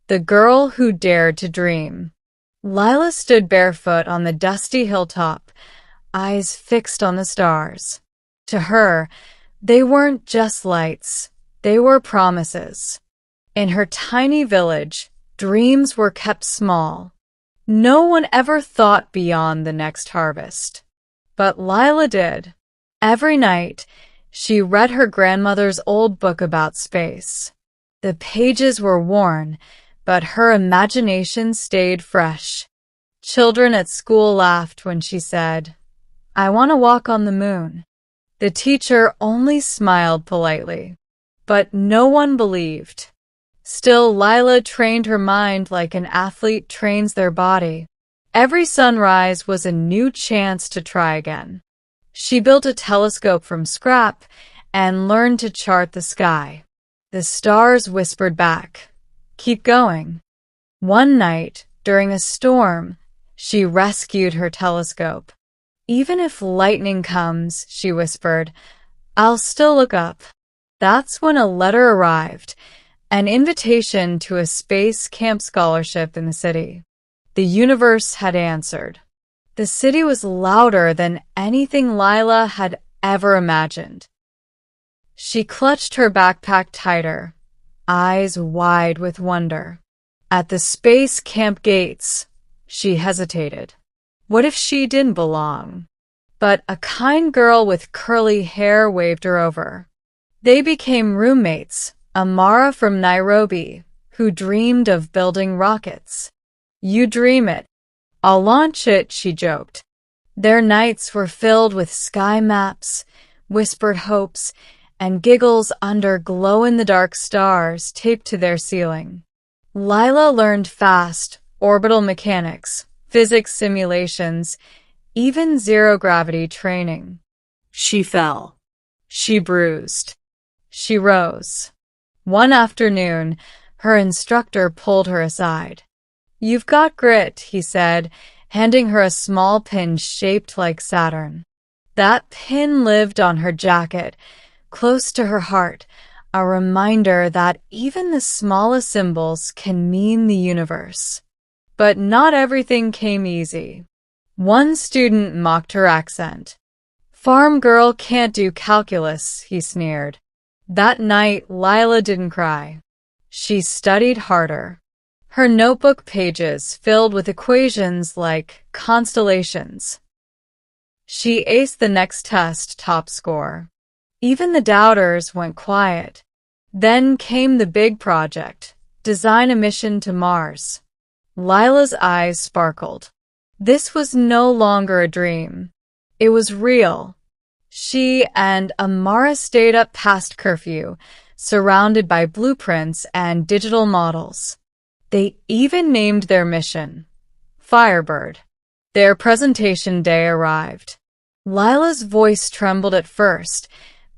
The girl who dared to dream. Lila stood barefoot on the dusty hilltop, eyes fixed on the stars. To her, they weren't just lights, they were promises. In her tiny village, dreams were kept small. No one ever thought beyond the next harvest. But Lila did. Every night, she read her grandmother's old book about space. The pages were worn, but her imagination stayed fresh. Children at school laughed when she said, "I want to walk on the moon." The teacher only smiled politely, but no one believed. Still, Lila trained her mind like an athlete trains their body. Every sunrise was a new chance to try again. She built a telescope from scrap and learned to chart the sky. The stars whispered back, "Keep going." One night, during a storm, she rescued her telescope. "Even if lightning comes," she whispered, "I'll still look up." That's when a letter arrived, an invitation to a space camp scholarship in the city. The universe had answered. The city was louder than anything Lila had ever imagined. She clutched her backpack tighter, eyes wide with wonder. At the space camp gates, she hesitated. What if she didn't belong? But a kind girl with curly hair waved her over. They became roommates, Amara from Nairobi, who dreamed of building rockets. "You dream it. I'll launch it," she joked. Their nights were filled with sky maps, whispered hopes, and giggles under glow-in-the-dark stars taped to their ceiling. Lila learned fast orbital mechanics, physics simulations, even zero-gravity training. She fell. She bruised. She rose. One afternoon, her instructor pulled her aside. "You've got grit," he said, handing her a small pin shaped like Saturn. That pin lived on her jacket, close to her heart, a reminder that even the smallest symbols can mean the universe. But not everything came easy. One student mocked her accent. "Farm girl can't do calculus," he sneered. That night, Lila didn't cry. She studied harder. Her notebook pages filled with equations like constellations. She aced the next test top score. Even the doubters went quiet. Then came the big project, design a mission to Mars. Lila's eyes sparkled. This was no longer a dream. It was real. She and Amara stayed up past curfew, surrounded by blueprints and digital models. They even named their mission, Firebird. Their presentation day arrived. Lila's voice trembled at first,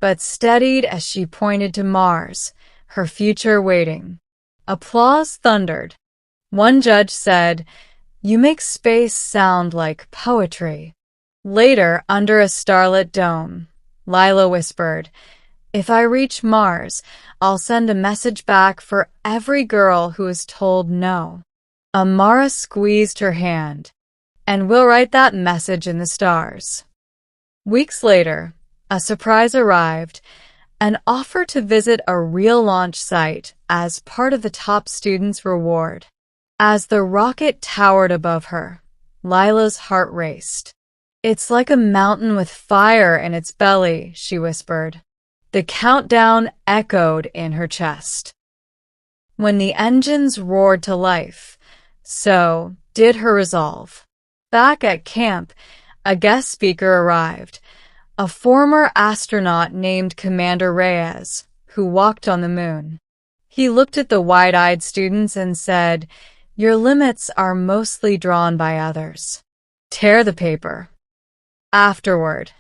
but steadied as she pointed to Mars, her future waiting. Applause thundered. One judge said, "You make space sound like poetry." Later, under a starlit dome, Lila whispered, "If I reach Mars, I'll send a message back for every girl who is told no." Amara squeezed her hand. "And we'll write that message in the stars." Weeks later, a surprise arrived, an offer to visit a real launch site as part of the top student's reward. As the rocket towered above her, Lila's heart raced. "It's like a mountain with fire in its belly," she whispered. The countdown echoed in her chest. When the engines roared to life, so did her resolve. Back at camp, a guest speaker arrived, a former astronaut named Commander Reyes, who walked on the moon. He looked at the wide-eyed students and said, "Your limits are mostly drawn by others. Tear the paper." Afterward,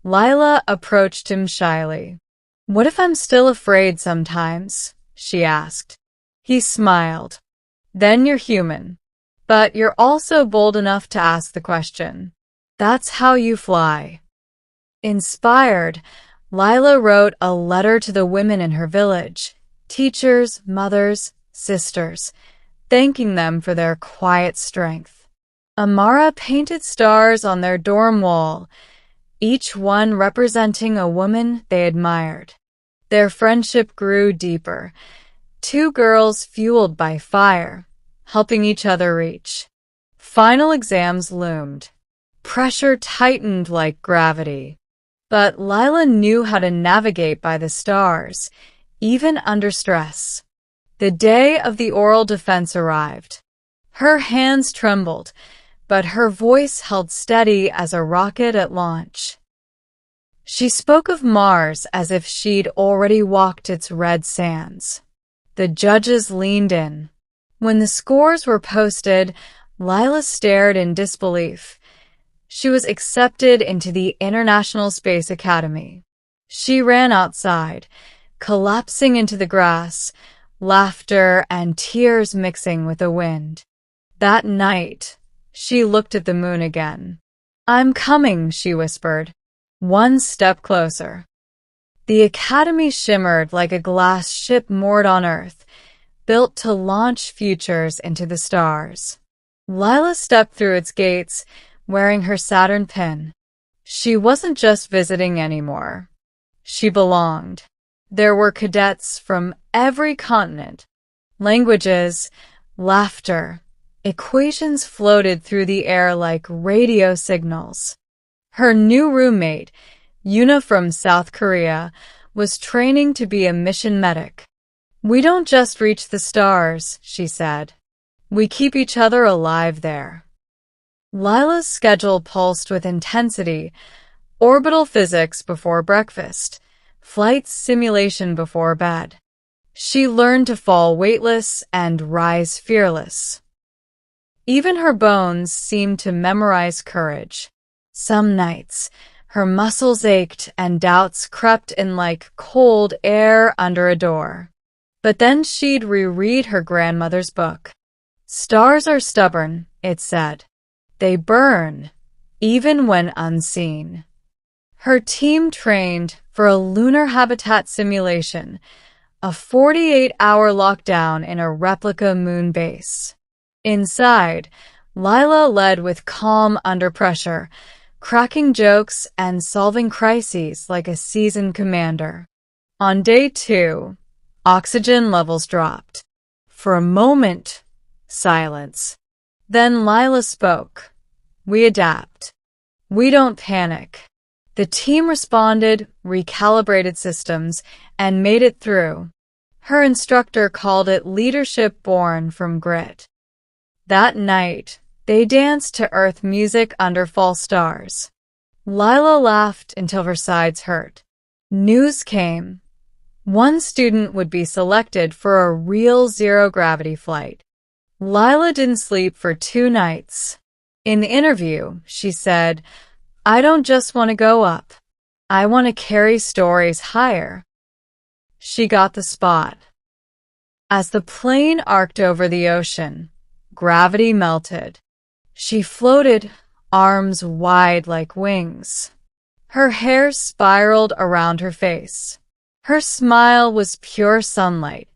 Lila approached him shyly. "What if I'm still afraid sometimes?" she asked. He smiled. "Then you're human. But you're also bold enough to ask the question. That's how you fly." Inspired, Lila wrote a letter to the women in her village, teachers, mothers, sisters. thanking them for their quiet strength. Amara painted stars on their dorm wall, each one representing a woman they admired. Their friendship grew deeper, two girls fueled by fire, helping each other reach. Final exams loomed. Pressure tightened like gravity. But Lila knew how to navigate by the stars, even under stress. The day of the oral defense arrived. Her hands trembled, but her voice held steady as a rocket at launch. She spoke of Mars as if she'd already walked its red sands. The judges leaned in. When the scores were posted, Lila stared in disbelief. She was accepted into the International Space Academy. She ran outside, collapsing into the grass, laughter and tears mixing with the wind. That night, she looked at the moon again. "I'm coming," she whispered, one step closer. The academy shimmered like a glass ship moored on Earth, built to launch futures into the stars. Lila stepped through its gates, wearing her Saturn pin. She wasn't just visiting anymore. She belonged. There were cadets from every continent. Languages, laughter, equations floated through the air like radio signals. Her new roommate, Yuna from South Korea, was training to be a mission medic. "We don't just reach the stars," she said. "We keep each other alive there." Lila's schedule pulsed with intensity: orbital physics before breakfast, flight simulation before bed. She learned to fall weightless and rise fearless. Even her bones seemed to memorize courage. Some nights, her muscles ached and doubts crept in like cold air under a door. But then she'd reread her grandmother's book. "Stars are stubborn," it said. "They burn, even when unseen." Her team trained for a lunar habitat simulation, a 48-hour lockdown in a replica moon base. Inside, Lila led with calm under pressure, cracking jokes and solving crises like a seasoned commander. On day 2, oxygen levels dropped. For a moment, silence. Then Lila spoke. "We adapt. We don't panic." The team responded, recalibrated systems, and made it through. Her instructor called it leadership born from grit. That night, they danced to Earth music under false stars. Lila laughed until her sides hurt. News came. One student would be selected for a real zero-gravity flight. Lila didn't sleep for 2 nights. In the interview, she said, "I don't just want to go up. I want to carry stories higher." She got the spot. As the plane arced over the ocean, gravity melted. She floated, arms wide like wings. Her hair spiraled around her face. Her smile was pure sunlight.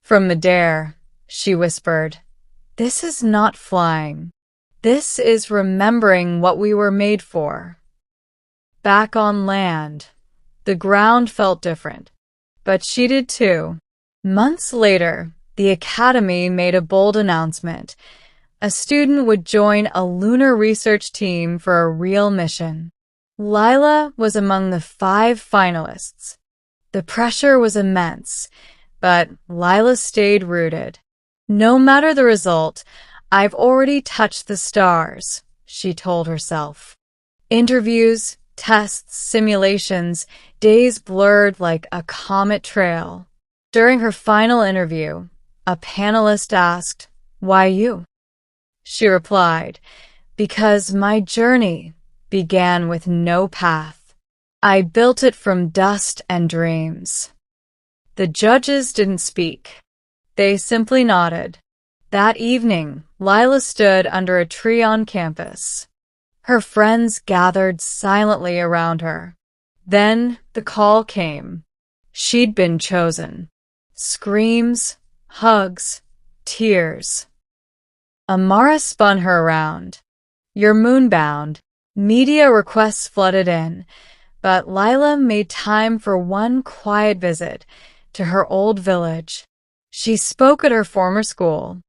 "From midair," she whispered, "this is not flying. This is remembering what we were made for." Back on land, the ground felt different, but she did too. Months later, the Academy made a bold announcement. A student would join a lunar research team for a real mission. Lila was among the 5 finalists. The pressure was immense, but Lila stayed rooted. "No matter the result, I've already touched the stars," she told herself. Interviews, tests, simulations, days blurred like a comet trail. During her final interview, a panelist asked, "Why you?" She replied, "Because my journey began with no path. I built it from dust and dreams." The judges didn't speak. They simply nodded. That evening, Lila stood under a tree on campus. Her friends gathered silently around her. Then the call came. She'd been chosen. Screams, hugs, tears. Amara spun her around. "You're moonbound." Media requests flooded in, but Lila made time for one quiet visit to her old village. She spoke at her former school.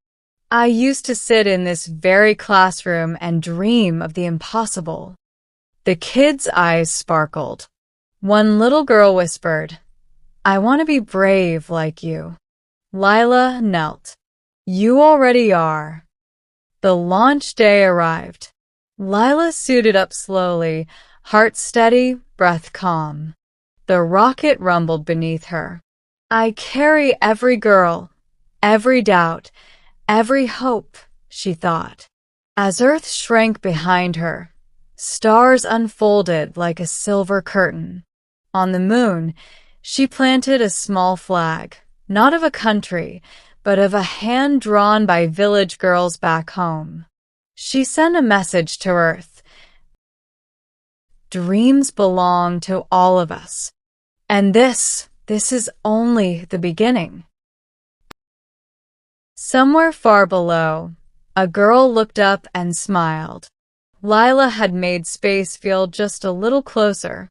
"I used to sit in this very classroom and dream of the impossible." The kids' eyes sparkled. One little girl whispered, "I want to be brave like you." Lila knelt. "You already are." The launch day arrived. Lila suited up slowly, heart steady, breath calm. The rocket rumbled beneath her. "I carry every girl, every doubt, every hope," she thought. As Earth shrank behind her, stars unfolded like a silver curtain. On the moon, she planted a small flag, not of a country, but of a hand drawn by village girls back home. She sent a message to Earth. Dreams belong to all of us. And this is only the beginning. Somewhere far below, a girl looked up and smiled. Lila had made space feel just a little closer.